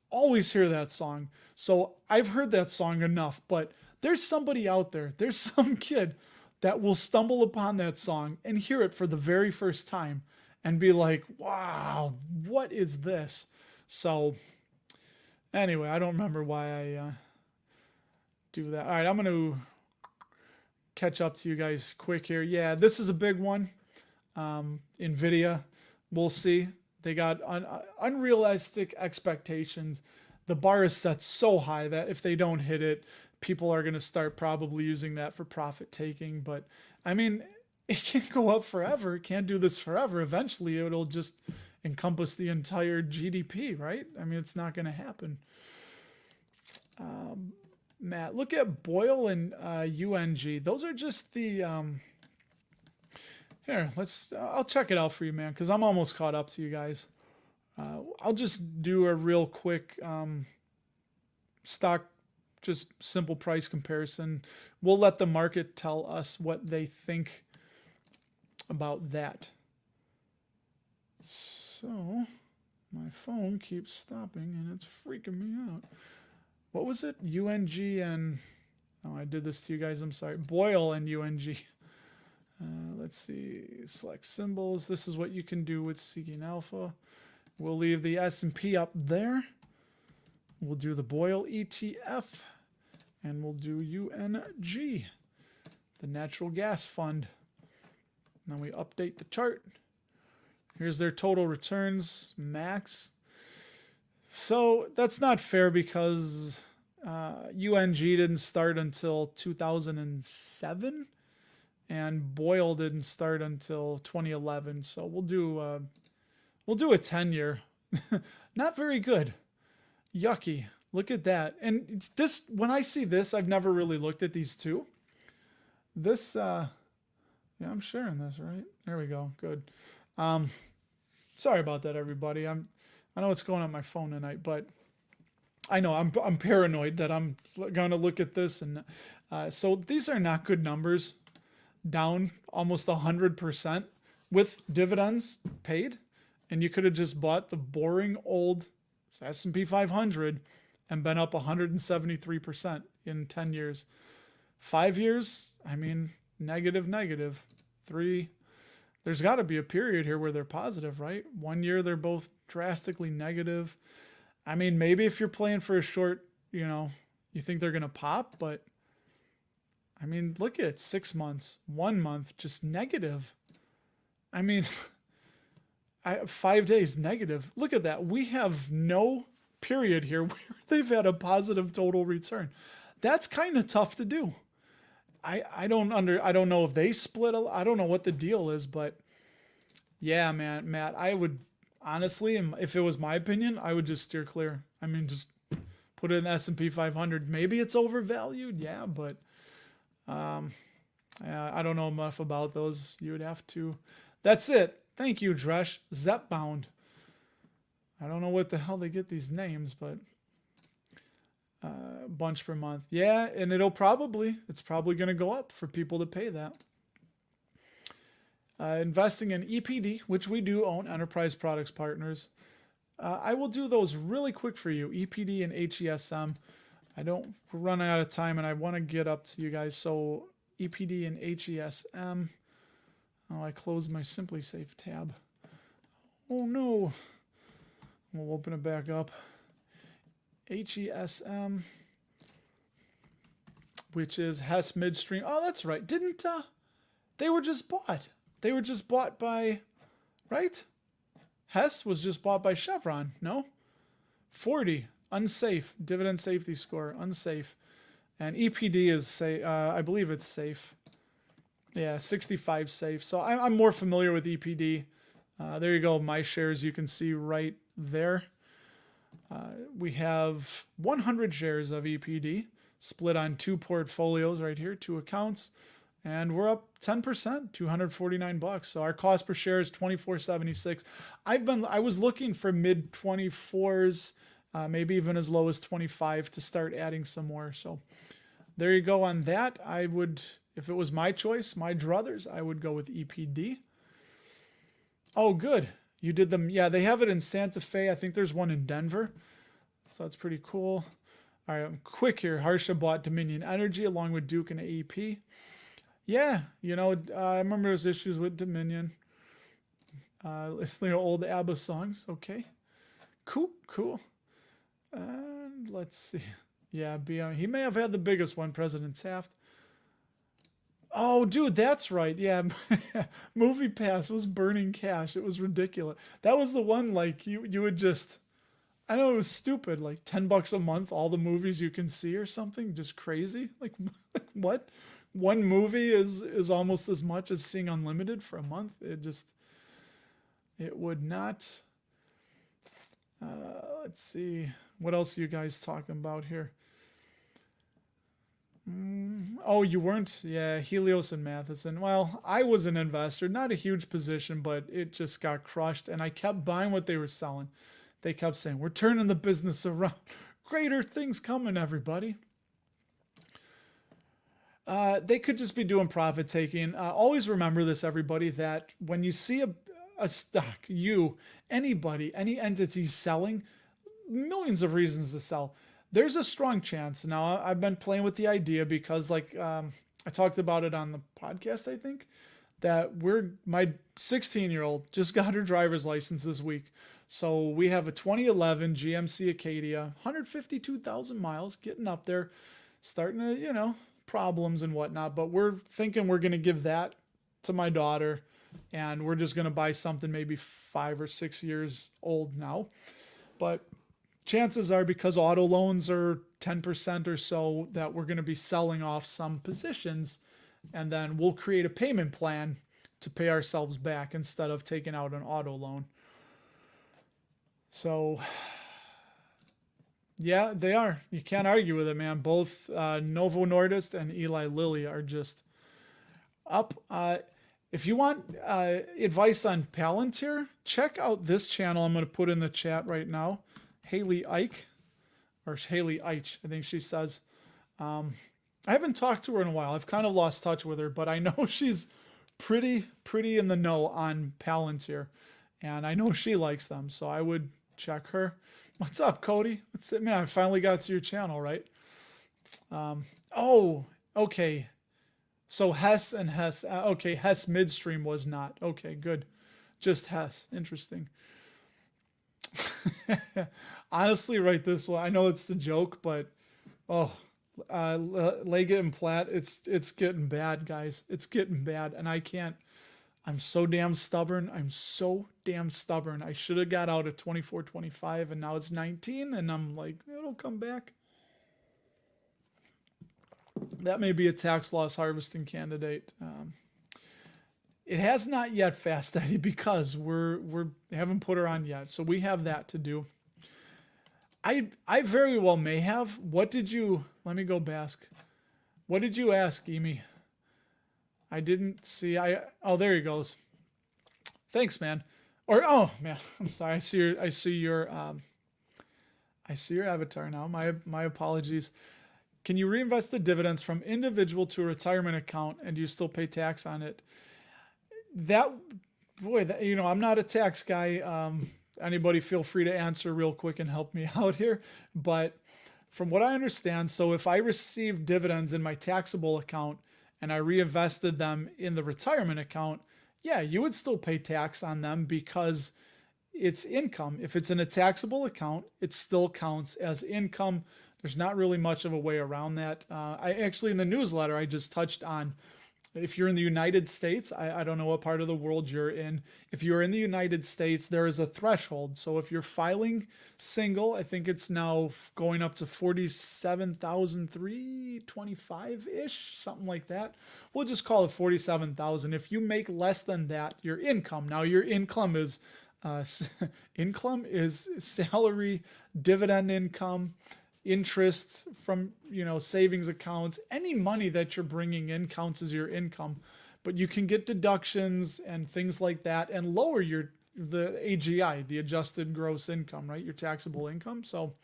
Always hear that song. So I've heard that song enough, but there's somebody out there, there's some kid that will stumble upon that song and hear it for the very first time and be like, wow, what is this? So anyway, I don't remember why I do that. All right, I'm going to catch up to you guys quick here. Yeah, this is a big one. NVIDIA, we'll see. They got unrealistic expectations. The bar is set so high that if they don't hit it, people are going to start probably using that for profit taking. But I mean, it can't go up forever. It can't do this forever. Eventually, it'll just encompass the entire GDP, right? I mean, it's not going to happen. Matt, look at Boyle and UNG. Those are just the here, I'll check it out for you, man, because I'm almost caught up to you guys. I'll just do a real quick stock, just simple price comparison. We'll let the market tell us what they think about that. So, my phone keeps stopping and it's freaking me out. What was it? UNG and... Oh, I did this to you guys. I'm sorry. Boyle and UNG. Let's see, select symbols. This is what you can do with Seeking Alpha. We'll leave the S&P up there. We'll do the Boyle ETF, and we'll do UNG, the natural gas fund. Then we update the chart. Here's their total returns, max. So that's not fair because UNG didn't start until 2007. And Boyle didn't start until 2011, so we'll do a 10-year. Not very good. Yucky. Look at that. And this, when I see this, I've never really looked at these two. This, yeah, I'm sharing this, right? There we go. Good. Sorry about that, everybody. I know what's going on my phone tonight, but I know I'm paranoid that I'm going to look at this, and so these are not good numbers. Down almost 100%. with dividends paid, and you could have just bought the boring old S&P 500 and been up 173% in 10 years. 5 years, I mean, negative. 3, there's got to be a period here where they're positive, right? 1 year, they're both drastically negative. I mean, maybe if you're playing for a short, you think they're going to pop, but I mean, look at it, 6 months, 1 month, just negative. I mean, 5 days negative. Look at that. We have no period here where they've had a positive total return. That's kind of tough to do. I don't know if they split. I don't know what the deal is, but yeah, man, Matt, I would honestly, if it was my opinion, I would just steer clear. I mean, just put it in S&P 500. Maybe it's overvalued. Yeah, but I don't know enough about those. You would have to. That's it. Thank you, Dresh. Zepbound. I don't know what the hell they get these names, but a bunch per month. Yeah, and it's probably going to go up for people to pay that. Investing in EPD, which we do own, Enterprise Products Partners. I will do those really quick for you, EPD and HESM. We're running out of time, and I want to get up to you guys. So EPD and HESM. Oh, I closed my Simply Safe tab. Oh, no. We'll open it back up. HESM, which is Hess Midstream. Oh, that's right. They were just bought. They were just bought by, right? Hess was just bought by Chevron, no? 40, unsafe. Dividend safety score, unsafe. And EPD is, I believe it's safe. Yeah, 65 safe. So I'm more familiar with EPD. There you go. My shares you can see right there. We have 100 shares of EPD split on 2 portfolios right here, 2 accounts, and we're up 10%, $249. So our cost per share is $24.76. I was looking for mid 24s, maybe even as low as 25 to start adding some more. So there you go on that. I would, if it was my choice, my druthers, I would go with EPD. Oh, good. You did them. Yeah, they have it in Santa Fe. I think there's one in Denver. So that's pretty cool. All right, I'm quick here. Harsha bought Dominion Energy along with Duke and AEP. Yeah, I remember those issues with Dominion. Listening to old ABBA songs. Okay. Cool. And let's see. Yeah, he may have had the biggest one, President Taft. Oh, dude, that's right. Yeah, Movie Pass was burning cash. It was ridiculous. That was the one, like, you would just, I know it was stupid, like $10 a month, all the movies you can see or something, just crazy. Like what? One movie is almost as much as seeing unlimited for a month. It would not. Let's see. What else are you guys talking about here? Oh, you weren't? Yeah, Helios and Matheson. Well, I was an investor, not a huge position, but it just got crushed, and I kept buying what they were selling. They kept saying, we're turning the business around. Greater things coming, everybody. They could just be doing profit taking. Always remember this, everybody, that when you see a stock, anybody, any entity selling, millions of reasons to sell. There's a strong chance. Now, I've been playing with the idea because, I talked about it on the podcast, I think, that my 16-year-old just got her driver's license this week. So we have a 2011 GMC Acadia, 152,000 miles, getting up there, starting to, problems and whatnot. But we're thinking we're going to give that to my daughter, and we're just going to buy something maybe 5 or 6 years old now. But chances are, because auto loans are 10% or so, that we're going to be selling off some positions, and then we'll create a payment plan to pay ourselves back instead of taking out an auto loan. So, yeah, they are. You can't argue with it, man. Both Novo Nordisk and Eli Lilly are just up. If you want advice on Palantir, check out this channel I'm going to put in the chat right now. Haley Ike, or Haley Eich, I think she says. I haven't talked to her in a while. I've kind of lost touch with her, but I know she's pretty in the know on Palantir, and I know she likes them, so I would check her. What's up, Cody? What's it, man? I finally got to your channel, right? Oh, okay. So Hess and Hess. Okay, Hess midstream was not. Okay, good. Just Hess. Interesting. Honestly, right this way. I know it's the joke, but oh, Leggett and Platt, it's getting bad, guys. It's getting bad, and I can't. I'm so damn stubborn. I'm so damn stubborn. I should have got out at 24.25, and now it's 19, and I'm like, it'll come back. That may be a tax loss harvesting candidate. It has not yet, Fast Eddie, because we haven't put her on yet, so we have that to do. I very well may have. What did you? Let me go back. What did you ask, Amy? I didn't see. Oh, there he goes. Thanks, man. Or oh man, I'm sorry. I see your avatar now. My apologies. Can you reinvest the dividends from individual to a retirement account, and do you still pay tax on it? I'm not a tax guy. Anybody feel free to answer real quick and help me out here. But from what I understand, so if I received dividends in my taxable account and I reinvested them in the retirement account, yeah, you would still pay tax on them because it's income. If it's in a taxable account, it still counts as income. There's not really much of a way around that. I actually, in the newsletter, I just touched on, if you're in the United States, I don't know what part of the world you're in. If you're in the United States, there is a threshold. So if you're filing single, I think it's now going up to 47,325-ish, something like that. We'll just call it 47,000. If you make less than that, your income. Now your income is salary, dividend income, interest from savings accounts. Any money that you're bringing in counts as your income, but you can get deductions and things like that and lower the AGI, the adjusted gross income, right? Your taxable income. So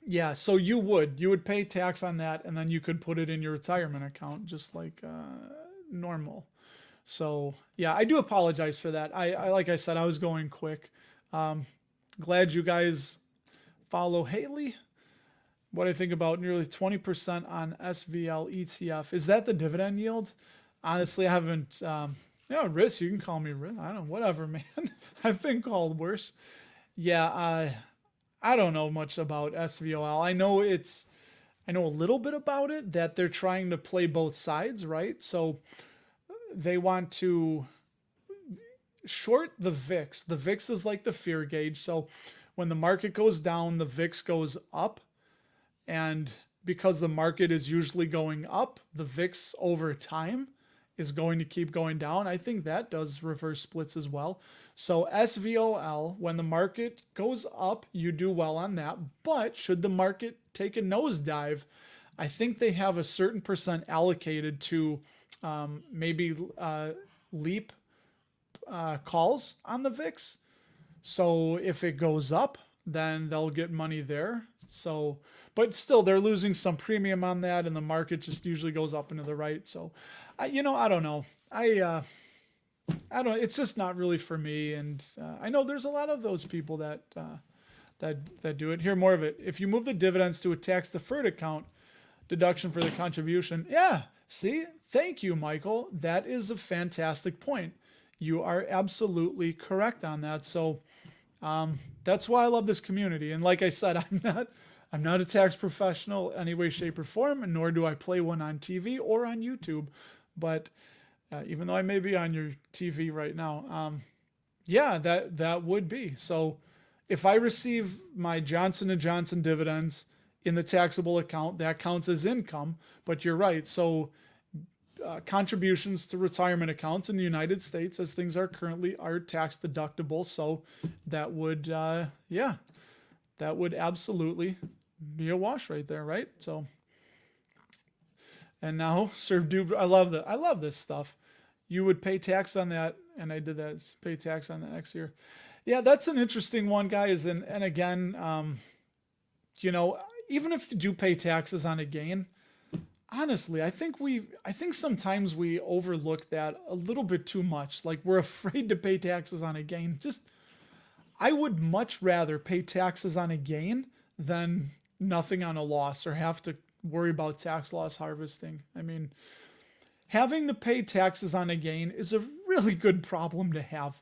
yeah, so you would pay tax on that, and then you could put it in your retirement account just like normal. So yeah, I do apologize for that. I like I said, I was going quick. Glad you guys follow Haley. What I think about nearly 20% on SVL ETF. Is that the dividend yield? Honestly, I haven't. Russ, you can call me Russ. I don't know, whatever, man. I've been called worse. Yeah, I don't know much about SVOL. I know a little bit about it, that they're trying to play both sides, right? So they want to short the VIX. The VIX is like the fear gauge. So when the market goes down, the VIX goes up. And because the market is usually going up, the VIX over time is going to keep going down. I think that does reverse splits as well. So SVOL, when the market goes up, you do well on that. But should the market take a nosedive, I think they have a certain percent allocated to maybe leap calls on the VIX. So if it goes up, then they'll get money there. So, but still, they're losing some premium on that, and the market just usually goes up and to the right. So, I don't know. I don't. It's just not really for me. And I know there's a lot of those people that do it. Hear more of it. If you move the dividends to a tax deferred account, deduction for the contribution. Yeah. See, thank you, Michael. That is a fantastic point. You are absolutely correct on that. So that's why I love this community. And like I said, I'm not a tax professional any way, shape, or form, nor do I play one on TV or on YouTube. But even though I may be on your TV right now, yeah, that would be. So if I receive my Johnson & Johnson dividends in the taxable account, that counts as income. But you're right. So contributions to retirement accounts in the United States, as things are currently, are tax deductible. So that would, that would absolutely be a wash right there, right? So, and now, Sir Dude, I love that. I love this stuff. You would pay tax on that, and I did that. Pay tax on that next year. Yeah, that's an interesting one, guys. And again, even if you do pay taxes on a gain, honestly, I think sometimes we overlook that a little bit too much. Like we're afraid to pay taxes on a gain. Just I would much rather pay taxes on a gain than nothing on a loss or have to worry about tax loss harvesting. I mean, having to pay taxes on a gain is a really good problem to have.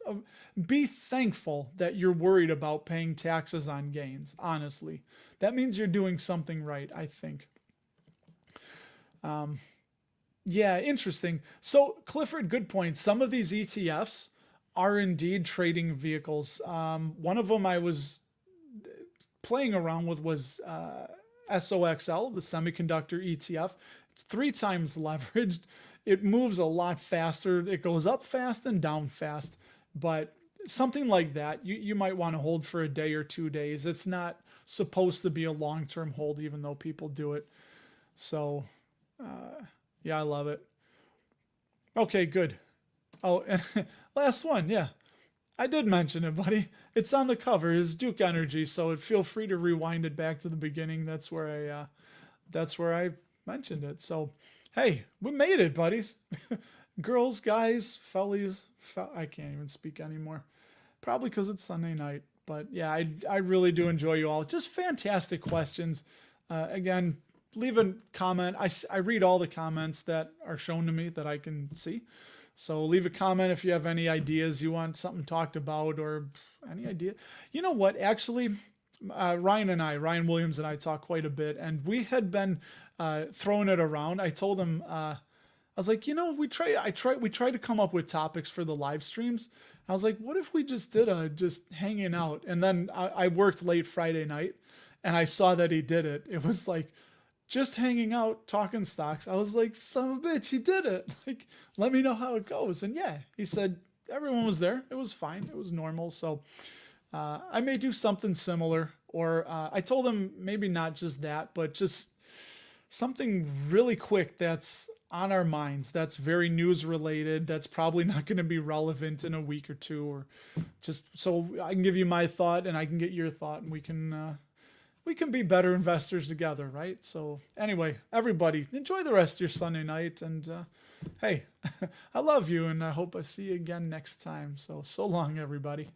Be thankful that you're worried about paying taxes on gains, honestly. That means you're doing something right, I think. Yeah, interesting. So, Clifford, good point. Some of these ETFs are indeed trading vehicles. One of them I was playing around with was SOXL, the semiconductor ETF. It's 3 times leveraged. It moves a lot faster. It goes up fast and down fast. But something like that, you might want to hold for a day or 2 days. It's not supposed to be a long-term hold, even though people do it. So, yeah, I love it. Okay, good. Oh, and last one, yeah. I did mention it, buddy. It's on the cover. It's Duke Energy, so feel free to rewind it back to the beginning. That's where I mentioned it. So, hey, we made it, buddies. Girls, guys, fellies. I can't even speak anymore. Probably because it's Sunday night. But yeah, I really do enjoy you all. Just fantastic questions. Again, leave a comment. I read all the comments that are shown to me that I can see. So leave a comment if you have any ideas you want something talked about or any idea. You know what? Actually, Ryan Williams and I talk quite a bit, and we had been throwing it around. I told him, I was like, we try to come up with topics for the live streams. I was like, what if we just did just hanging out? And then I worked late Friday night, and I saw that he did it. It was like, just hanging out, talking stocks. I was like, son of a bitch, he did it. Like, let me know how it goes. And yeah, he said everyone was there. It was fine. It was normal. So I may do something similar. Or I told him maybe not just that, but just something really quick that's on our minds, that's very news related, that's probably not going to be relevant in a week or two, or just so I can give you my thought and I can get your thought, and we can be better investors together, right? So anyway, everybody, enjoy the rest of your Sunday night. And hey, I love you, and I hope I see you again next time. So long, everybody.